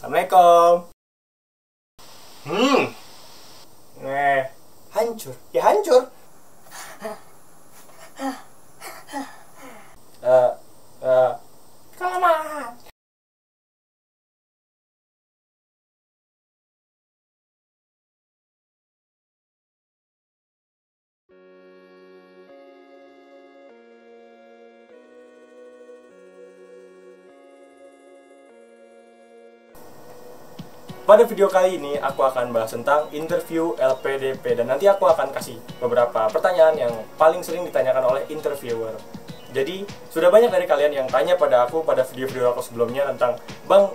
Assalamualaikum. Hancur. Ya hancur. Selamat. Pada video kali ini aku akan bahas tentang interview LPDP dan nanti aku akan kasih beberapa pertanyaan yang paling sering ditanyakan oleh interviewer. Jadi sudah banyak dari kalian yang tanya pada aku pada video-video aku sebelumnya tentang, Bang,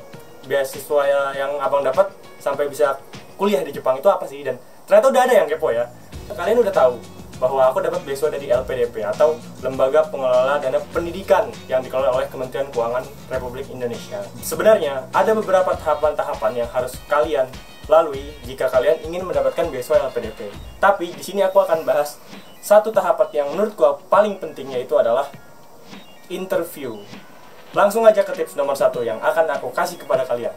beasiswa yang abang dapat sampai bisa kuliah di Jepang itu apa sih? Dan ternyata udah ada yang kepo ya. Kalian udah tahu bahwa aku dapat beasiswa dari LPDP atau Lembaga Pengelola Dana Pendidikan yang dikelola oleh Kementerian Keuangan Republik Indonesia. Sebenarnya ada beberapa tahapan-tahapan yang harus kalian lalui jika kalian ingin mendapatkan beasiswa LPDP. Tapi di sini aku akan bahas satu tahapan yang menurutku paling penting, yaitu adalah interview. Langsung aja ke tips nomor 1 yang akan aku kasih kepada kalian.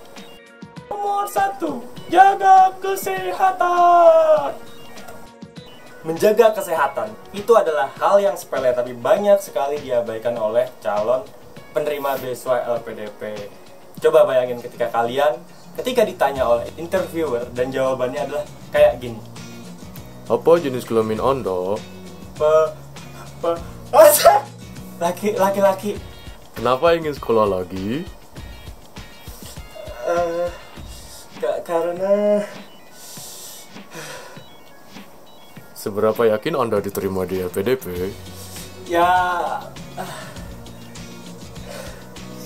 Nomor 1, jaga kesehatan. Menjaga kesehatan itu adalah hal yang sepele tapi banyak sekali diabaikan oleh calon penerima beasiswa LPDP. Coba bayangin ketika ditanya oleh interviewer dan jawabannya adalah kayak gini. Apa jenis kelamin Anda? Laki-laki. Kenapa ingin sekolah lagi? Karena Seberapa yakin Anda diterima di LPDP?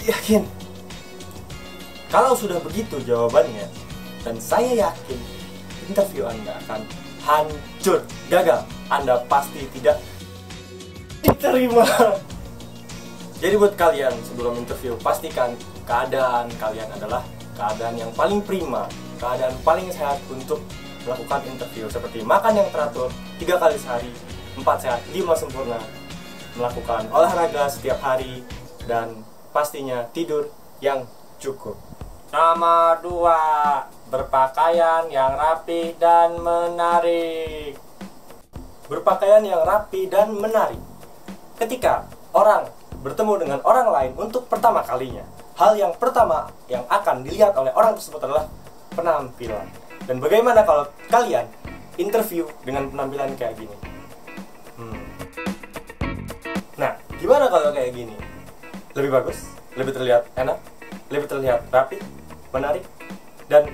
Yakin. Kalau sudah begitu jawabannya, dan saya yakin interview Anda akan hancur, gagal. Anda pasti tidak diterima. Jadi buat kalian sebelum interview, pastikan keadaan kalian adalah keadaan yang paling prima, keadaan paling sehat untuk melakukan interview, seperti makan yang teratur 3 kali sehari, 4 sehat, 5 sempurna, melakukan olahraga setiap hari, dan pastinya tidur yang cukup. Nomor 2, berpakaian yang rapi dan menarik. Berpakaian yang rapi dan menarik. Ketika orang bertemu dengan orang lain untuk pertama kalinya, hal yang pertama yang akan dilihat oleh orang tersebut adalah penampilan. Dan bagaimana kalau kalian interview dengan penampilan kayak gini? Nah, gimana kalau kayak gini? Lebih bagus? Lebih terlihat enak? Lebih terlihat rapi? Menarik? Dan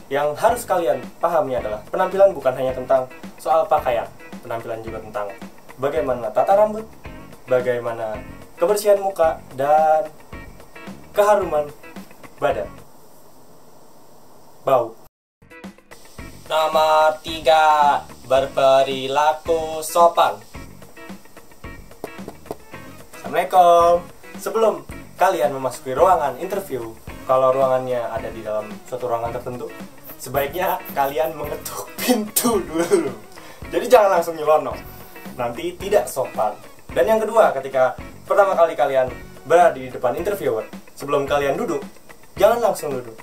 yang harus kalian pahami adalah penampilan bukan hanya tentang soal pakaian. Penampilan juga tentang bagaimana tata rambut, bagaimana kebersihan muka, dan keharuman badan. Bau. Nomor 3, berperilaku sopan. Assalamualaikum. Sebelum kalian memasuki ruangan interview, kalau ruangannya ada di dalam suatu ruangan tertentu, sebaiknya kalian mengetuk pintu dulu. Jadi jangan langsung nyelonong, nanti tidak sopan. Dan yang kedua, ketika pertama kali kalian berada di depan interviewer, sebelum kalian duduk, jangan langsung duduk.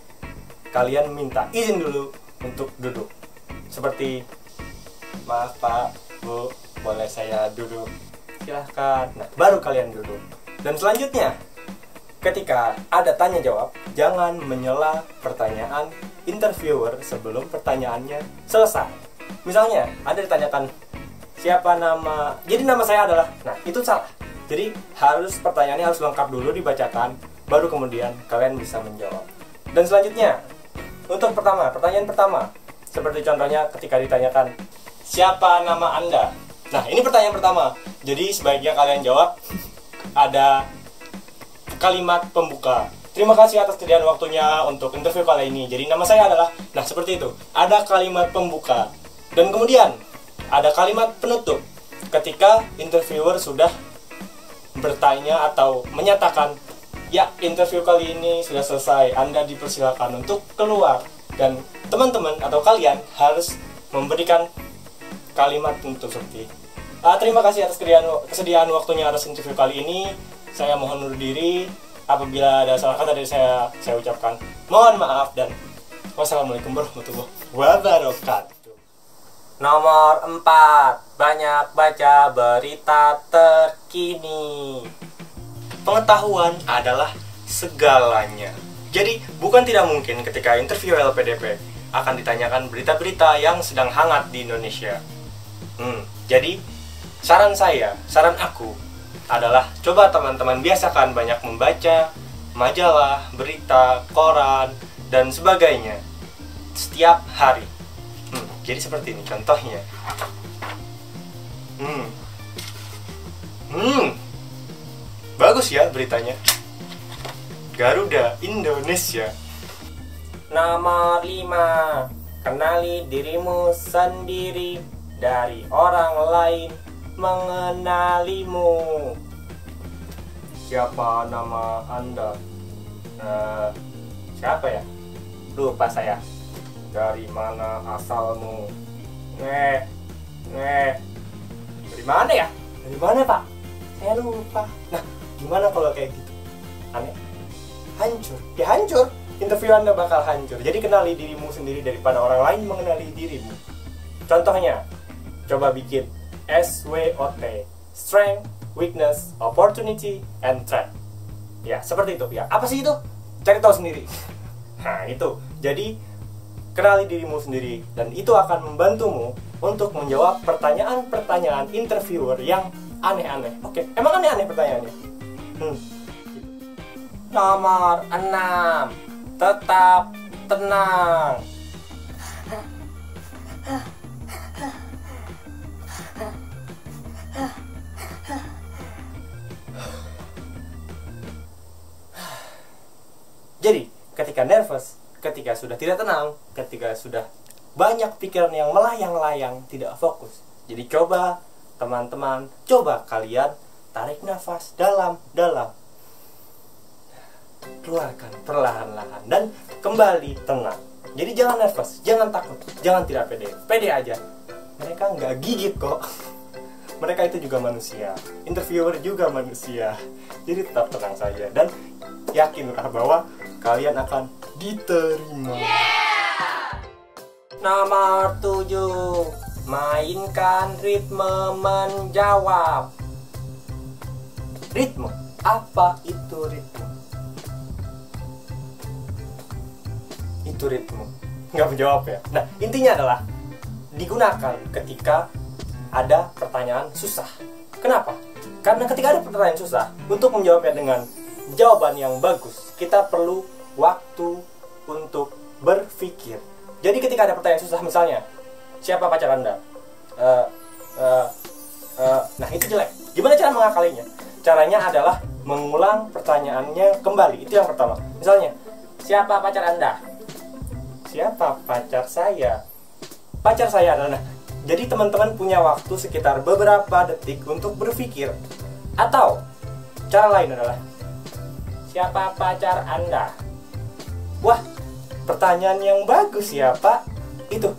Kalian minta izin dulu untuk duduk. Seperti, maaf Pak, Bu, boleh saya duduk? Silahkan. Nah, baru kalian duduk. Dan selanjutnya, ketika ada tanya jawab, jangan menyela pertanyaan interviewer sebelum pertanyaannya selesai. Misalnya, ada ditanyakan, siapa nama, jadi nama saya adalah, nah itu salah. Jadi pertanyaannya harus lengkap dulu dibacakan, baru kemudian kalian bisa menjawab. Dan selanjutnya, untuk pertanyaan pertama, seperti contohnya ketika ditanyakan, siapa nama Anda? Nah, ini pertanyaan pertama. Jadi sebaiknya kalian jawab, ada kalimat pembuka. Terima kasih atas kesediaan waktunya untuk interview kali ini. Jadi nama saya adalah, nah seperti itu. Ada kalimat pembuka. Dan kemudian ada kalimat penutup ketika interviewer sudah bertanya atau menyatakan, ya, interview kali ini sudah selesai, Anda dipersilakan untuk keluar. Dan teman-teman atau kalian harus memberikan kalimat penutup seperti, terima kasih atas kesediaan waktunya atas interview kali ini. Saya mohon undur diri. Apabila ada salah kata dari saya ucapkan mohon maaf dan wassalamualaikum warahmatullahi wabarakatuh. Nomor 4, banyak baca berita terkini. Pengetahuan adalah segalanya. Jadi bukan tidak mungkin ketika interview LPDP akan ditanyakan berita-berita yang sedang hangat di Indonesia. Jadi saran aku adalah coba teman-teman biasakan banyak membaca majalah, berita, koran, dan sebagainya setiap hari. Jadi seperti ini contohnya. Bagus ya beritanya. Garuda Indonesia. Nomor 5, kenali dirimu sendiri dari orang lain mengenalimu. Siapa nama Anda? Siapa ya? Lupa saya. Dari mana asalmu? Dari mana ya? Dari mana, Pak? Saya lupa. Nah, gimana kalau kayak gitu? Aneh. Hancur. Ya hancur. Interview Anda bakal hancur. Jadi kenali dirimu sendiri daripada orang lain mengenali dirimu. Contohnya, coba bikin SWOT, Strength, Weakness, Opportunity, and Threat. Ya, seperti itu ya. Apa sih itu? Cari tahu sendiri. Nah, itu. Jadi, kenali dirimu sendiri. Dan itu akan membantumu untuk menjawab pertanyaan-pertanyaan interviewer yang aneh-aneh. Oke, emang aneh-aneh pertanyaannya? Nomor 6, tetap tenang. Jadi, ketika nervous, ketika sudah tidak tenang, ketika sudah banyak pikiran yang melayang-layang, tidak fokus. Jadi coba, teman-teman, coba kalian tarik nafas dalam-dalam. Keluarkan perlahan-lahan dan kembali tenang. Jadi jangan nervous, jangan takut, jangan tidak pede. Pede aja. Mereka nggak gigit kok. Mereka itu juga manusia. Interviewer juga manusia. Jadi tetap tenang saja dan yakinlah bahwa kalian akan diterima. Nomor 7, mainkan ritme menjawab. Ritme? Apa itu ritme? Itu ritme. Nggak menjawab ya? Nah, intinya adalah digunakan ketika ada pertanyaan susah. Kenapa? Karena ketika ada pertanyaan susah, untuk menjawabnya dengan jawaban yang bagus, kita perlu waktu untuk berpikir. Jadi ketika ada pertanyaan susah, misalnya, siapa pacar Anda? Nah, itu jelek. Gimana cara mengakalinya? Caranya adalah mengulang pertanyaannya kembali. Itu yang pertama. Misalnya, siapa pacar Anda? Siapa pacar saya? Pacar saya adalah. Jadi teman-teman punya waktu sekitar beberapa detik untuk berpikir. Atau cara lain adalah, siapa pacar Anda? Wah, pertanyaan yang bagus ya Pak. Itu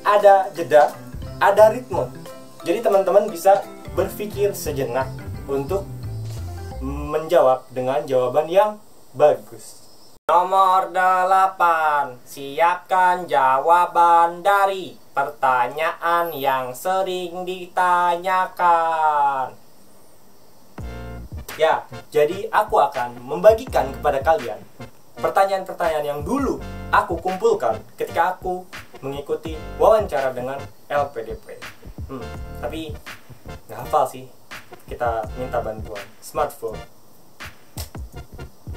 ada jeda, ada ritme. Jadi teman-teman bisa berpikir sejenak untuk menjawab dengan jawaban yang bagus. Nomor 8, siapkan jawaban dari pertanyaan yang sering ditanyakan. Ya, jadi aku akan membagikan kepada kalian pertanyaan-pertanyaan yang dulu aku kumpulkan ketika aku mengikuti wawancara dengan LPDP. Tapi nggak hafal sih. Kita minta bantuan smartphone.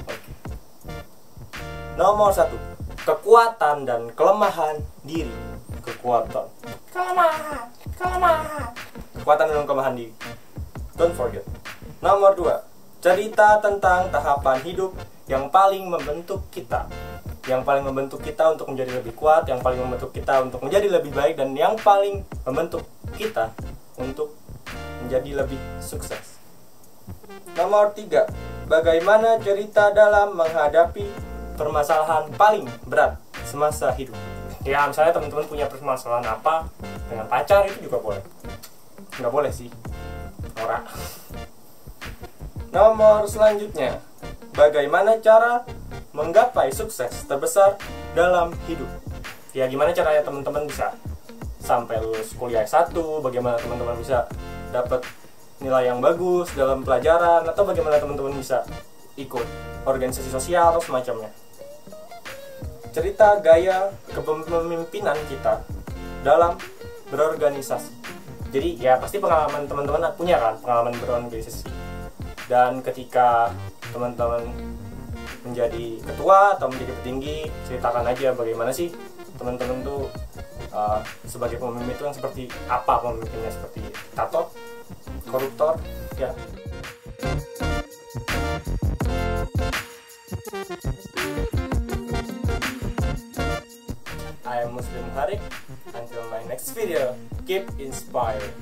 Oke. Nomor 1, kekuatan dan kelemahan diri. Kekuatan dan kelemahan diri. Don't forget. Nomor 2, cerita tentang tahapan hidup yang paling membentuk kita. Yang paling membentuk kita untuk menjadi lebih kuat, yang paling membentuk kita untuk menjadi lebih baik, dan yang paling membentuk kita untuk menjadi lebih sukses. Nomor 3, bagaimana cerita dalam menghadapi permasalahan paling berat semasa hidup. Ya, misalnya teman-teman punya permasalahan apa dengan pacar, itu juga boleh. Nggak boleh sih, norak. Nomor selanjutnya, bagaimana cara menggapai sukses terbesar dalam hidup. Ya, gimana caranya teman-teman bisa sampai lulus kuliah S1, bagaimana teman-teman bisa dapat nilai yang bagus dalam pelajaran, atau bagaimana teman-teman bisa ikut organisasi sosial atau semacamnya. Cerita gaya kepemimpinan kita dalam berorganisasi. Jadi ya pasti pengalaman teman-teman punya kan, pengalaman berorganisasi. Dan ketika teman-teman menjadi ketua atau menjadi petinggi, ceritakan aja bagaimana sih teman-teman tuh sebagai pemimpin itu yang seperti apa, pemimpinnya seperti diktator, koruptor, ya. I am Muslim Harik. Until my next video, keep inspired.